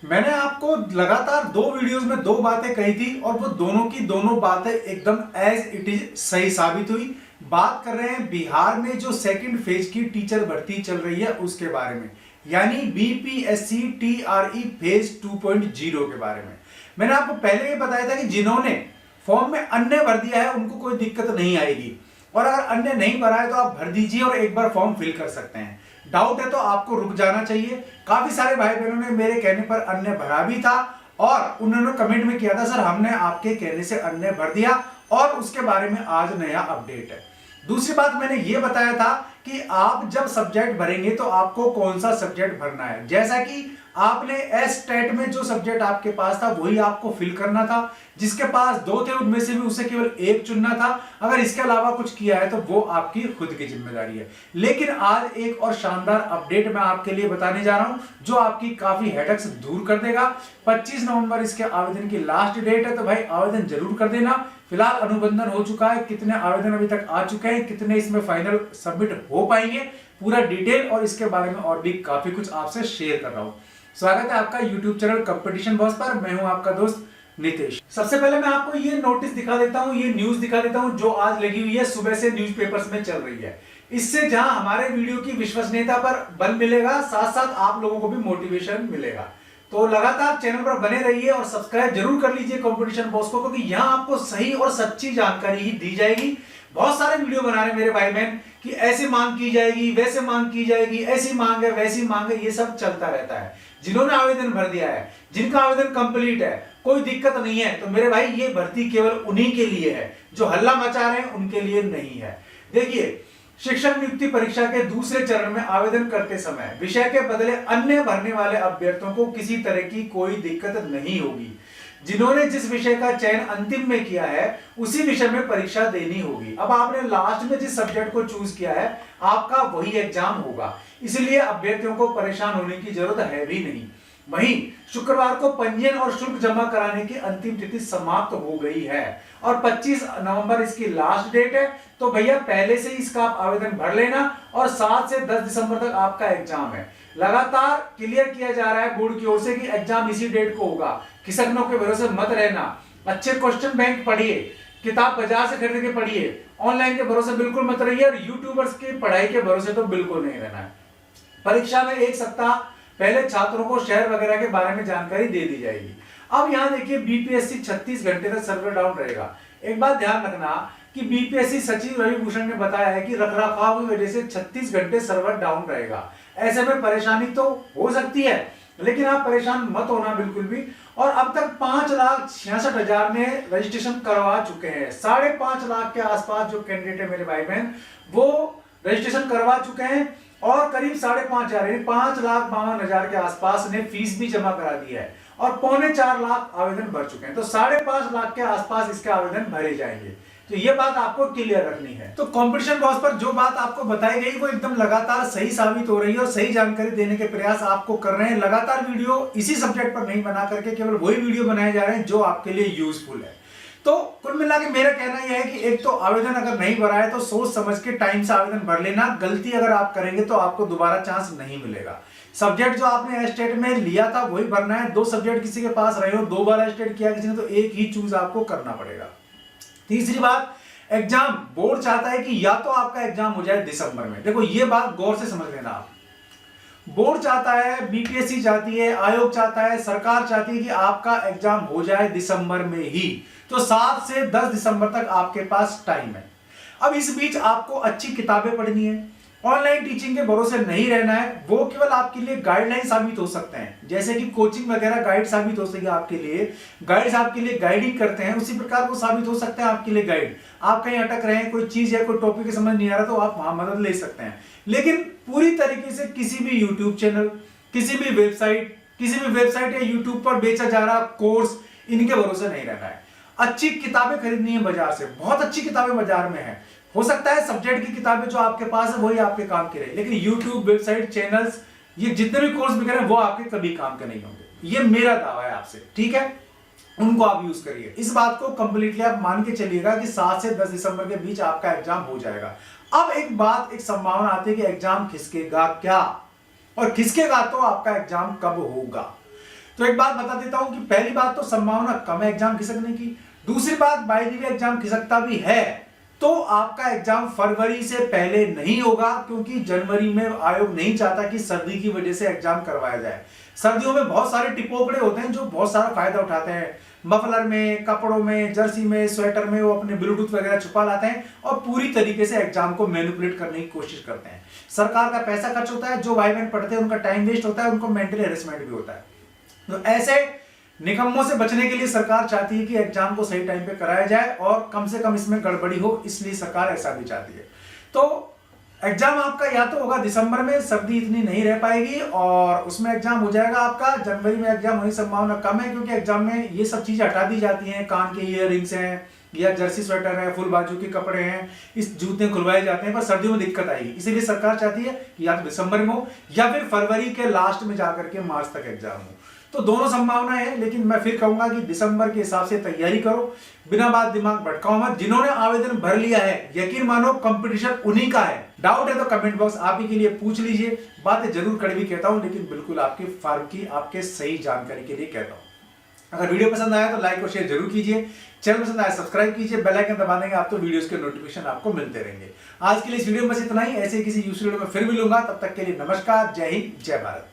मैंने आपको लगातार दो वीडियोस में दो बातें कही थी और वो दोनों की दोनों बातें एकदम एज इट इज सही साबित हुई। बात कर रहे हैं बिहार में जो सेकंड फेज की टीचर भर्ती चल रही है उसके बारे में, यानी बीपीएससी टीआरई फेज 2.0 के बारे में। मैंने आपको पहले ही बताया था कि जिन्होंने फॉर्म में अन्य भर दिया है उनको कोई दिक्कत नहीं आएगी, और अगर अन्य नहीं भरा है तो आप भर दीजिए और एक बार फॉर्म फिल कर सकते हैं। डाउट है तो आपको रुक जाना चाहिए। काफी सारे भाई बहनों ने मेरे कहने पर अन्य भरा भी था और उन्होंने कमेंट में किया था सर हमने आपके कहने से अन्य भर दिया, और उसके बारे में आज नया अपडेट है। दूसरी बात मैंने ये बताया था कि आप जब सब्जेक्ट भरेंगे तो आपको कौन सा सब्जेक्ट भरना है। जैसा कि आपने एस टेट में जो सब्जेक्ट आपके पास था वही आपको फिल करना था। जिसके पास दो थे उनमें से भी उसे केवल एक चुनना था। अगर इसके अलावा कुछ किया है तो वो आपकी खुद की जिम्मेदारी है। लेकिन आज एक और शानदार अपडेट मैं आपके लिए बताने जा रहा हूं जो आपकी काफी हेडेक्स दूर कर देगा। 25 नवंबर इसके आवेदन की लास्ट डेट है, तो भाई आवेदन जरूर कर देना। फिलहाल अनुबंधन हो चुका है, कितने आवेदन अभी तक आ चुके हैं, कितने इसमें फाइनल सबमिट हो पाएंगे, पूरा डिटेल और इसके बारे में और भी काफी कुछ आपसे शेयर कर रहा हूं। स्वागत है आपका YouTube चैनल कंपटीशन बॉस पर। मैं हूं आपका दोस्त नितेश। सबसे पहले मैं आपको ये नोटिस दिखा देता हूं, ये न्यूज दिखा देता हूं जो आज लगी हुई है, सुबह से न्यूज़पेपर्स में चल रही है। इससे जहां हमारे वीडियो की विश्वसनीयता पर बल मिलेगा, साथ साथ आप लोगों को भी मोटिवेशन मिलेगा। तो लगातार चैनल पर बने रहिए और सब्सक्राइब जरूर कर लीजिए कंपटीशन बॉस को, क्योंकि यहाँ आपको सही और सच्ची जानकारी ही दी जाएगी। बहुत सारे वीडियो बना रहे मेरे भाई बहन कि ऐसे मांग की जाएगी, वैसे मांग की जाएगी, ऐसी मांग है, वैसी मांग है, ये सब चलता रहता है। जिन्होंने आवेदन भर दिया है, जिनका आवेदन कंप्लीट है, कोई दिक्कत नहीं है। तो मेरे भाई ये भर्ती केवल उन्हीं के लिए है, जो हल्ला मचा रहे हैं उनके लिए नहीं है। देखिए, शिक्षक नियुक्ति परीक्षा के दूसरे चरण में आवेदन करते समय विषय के बदले अन्य भरने वाले अभ्यर्थियों को किसी तरह की कोई दिक्कत नहीं होगी। जिन्होंने जिस विषय का चयन अंतिम में किया है उसी विषय में परीक्षा देनी होगी। अब आपने लास्ट में जिस सब्जेक्ट को चूज किया है आपका वही एग्जाम होगा, इसलिए अभ्यर्थियों को परेशान होने की जरूरत है भी नहीं। वहीं शुक्रवार को पंजीयन और शुल्क जमा कराने की अंतिम तिथि समाप्त हो गई है और 25 नवंबर इसकी लास्ट डेट है। तो भैया पहले से ही इसका आप आवेदन भर लेना और 7 से 10 दिसंबर तक आपका एग्जाम है। लगातार क्लियर किया जा रहा है बोर्ड की ओर से कि एग्जाम इसी डेट को होगा। खिसकनों के भरोसे मत रहना। अच्छे क्वेश्चन बैंक पढ़िए, किताब बाजार से खरीद के पढ़िए, ऑनलाइन के भरोसे बिल्कुल मत रहिए और यूट्यूबर्स की पढ़ाई के भरोसे तो बिल्कुल नहीं रहना है। परीक्षा में एक सप्ताह पहले छात्रों को शहर वगैरह के बारे में जानकारी दे दी जाएगी। अब यहां देखिए, बीपीएससी 36 घंटे तक सर्वर डाउन रहेगा। एक बात ध्यान रखना कि बीपीएससी सचिव रवि भूषण ने बताया है कि रखरखाव की वजह से 36 घंटे सर्वर डाउन रहेगा। ऐसे में परेशानी तो हो सकती है, लेकिन आप परेशान मत होना बिल्कुल भी। और अब तक 5,66,000 ने रजिस्ट्रेशन करवा चुके हैं। 5.5 लाख के आसपास जो कैंडिडेट है मेरे भाई बहन वो रजिस्ट्रेशन करवा चुके हैं और करीब 5,500 यानी 5,52,000 के आसपास ने फीस भी जमा करा दी है और 3.25 लाख आवेदन भर चुके हैं। तो 5.5 लाख के आसपास इसके आवेदन भरे जाएंगे। तो ये बात आपको क्लियर रखनी है। तो कंपटीशन बॉस पर जो बात आपको बताई गई वो एकदम लगातार सही साबित हो रही है और सही जानकारी देने के प्रयास आपको कर रहे हैं। लगातार वीडियो इसी सब्जेक्ट पर नहीं बना करके केवल वही वीडियो बनाए जा रहे हैं जो आपके लिए यूजफुल है। तो कुल मिला के मेरा कहना यह है कि एक तो आवेदन अगर नहीं भरा है तो सोच समझ के टाइम से आवेदन भर लेना। गलती अगर आप करेंगे तो आपको दोबारा चांस नहीं मिलेगा। सब्जेक्ट जो आपने स्टेट में लिया था वही भरना है। 2 सब्जेक्ट किसी के पास रहे हो, 2 बार स्टेट किया किसी ने, तो एक ही चूज आपको करना पड़ेगा। तीसरी बात, एग्जाम बोर्ड चाहता है कि या तो आपका एग्जाम हो जाए दिसंबर में। देखो ये बात गौर से समझ लेना आप। बोर्ड चाहता है, बीपीएससी चाहती है, आयोग चाहता है, सरकार चाहती है कि आपका एग्जाम हो जाए दिसंबर में ही। तो 7 से 10 दिसंबर तक आपके पास टाइम है। अब इस बीच आपको अच्छी किताबें पढ़नी है, ऑनलाइन टीचिंग के भरोसे नहीं रहना है। वो केवल आपके लिए गाइडलाइन साबित हो सकते हैं, जैसे कि कोचिंग वगैरह गाइड साबित हो सके आपके लिए, गाइड्स आपके लिए गाइडिंग करते हैं, उसी प्रकार वो साबित हो सकते हैं आपके लिए गाइड। आप कहीं अटक रहे हैं, कोई चीज या कोई टॉपिक समझ नहीं आ रहा तो आप वहां मदद ले सकते हैं। लेकिन पूरी तरीके से किसी भी यूट्यूब चैनल, किसी भी वेबसाइट या यूट्यूब पर बेचा जा रहा कोर्स, इनके भरोसे नहीं रहना है। अच्छी किताबें खरीदनी है बाजार से, बहुत अच्छी किताबें बाजार में है। हो सकता है सब्जेक्ट की किताबें जो आपके पास है वही आपके काम की रहे, लेकिन यूट्यूब, वेबसाइट, चैनल्स, ये जितने भी कोर्स बिक रहे हैं वो आपके कभी काम के नहीं होंगे। ये मेरा दावा है आपसे, ठीक है? उनको आप यूज करिए। इस बात को कंप्लीटली आप मान के चलिएगा कि 7 से 10 दिसंबर के बीच आपका एग्जाम हो जाएगा। अब एक संभावना आती है कि एग्जाम खिसकेगा क्या, और खिसकेगा तो आपका एग्जाम कब होगा। तो एक बात बता देता हूं कि पहली बात तो संभावना कम है एग्जाम खिसकने की। दूसरी बात, बाय द वे एग्जाम खिसकता भी है तो आपका एग्जाम फरवरी से पहले नहीं होगा, क्योंकि जनवरी में आयोग नहीं चाहता कि सर्दी की वजह से एग्जाम करवाया जाए। सर्दियों में बहुत सारे टिपोकड़े होते हैं जो बहुत सारा फायदा उठाते हैं, मफलर में, कपड़ों में, जर्सी में, स्वेटर में वो अपने ब्लूटूथ वगैरह छुपा लाते हैं और पूरी तरीके से एग्जाम को मैनिपुलेट करने की कोशिश करते हैं। सरकार का पैसा खर्च होता है, जो भाई बहन पढ़ते हैं उनका टाइम वेस्ट होता है, उनको मेंटल हेरेसमेंट भी होता है। तो ऐसे निकम्मों से बचने के लिए सरकार चाहती है कि एग्जाम को सही टाइम पे कराया जाए और कम से कम इसमें गड़बड़ी हो, इसलिए सरकार ऐसा भी चाहती है। तो एग्जाम आपका या तो होगा दिसंबर में, सर्दी इतनी नहीं रह पाएगी और उसमें एग्जाम हो जाएगा आपका। जनवरी में एग्जाम होने की संभावना कम है, क्योंकि एग्जाम में ये सब चीजें हटा दी जाती हैं, कान के ईयररिंग्स हैं या जर्सी स्वेटर है, फुल बाजू के कपड़े हैं, इस जूते खुलवाए जाते हैं, पर सर्दियों में दिक्कत आएगी। इसीलिए सरकार चाहती है कि या तो दिसंबर में हो या फिर फरवरी के लास्ट में जाकर के मार्च तक एग्जाम हो। तो दोनों संभावनाएं हैं, लेकिन मैं फिर कहूंगा कि दिसंबर के हिसाब से तैयारी करो, बिना बात दिमाग भटकाओ मत। जिन्होंने आवेदन भर लिया है, यकीन मानो कंपटीशन उन्हीं का है। डाउट है तो कमेंट बॉक्स आप ही के लिए पूछ लीजिए। बातें जरूर कड़वी कहता हूं, लेकिन बिल्कुल आपके फार्म की, आपके सही जानकारी के लिए कहता हूं। अगर वीडियो पसंद आया तो लाइक और शेयर जरूर कीजिए, चैनल पसंद आया सब्सक्राइब कीजिए, बेल आइकन दबा देंगे आप तो वीडियोस के नोटिफिकेशन आपको मिलते रहेंगे। आज के लिए इस वीडियो में बस इतना ही। ऐसे किसी दूसरे वीडियो में फिर मिलूंगा, तब तक के लिए नमस्कार, जय हिंद, जय भारत।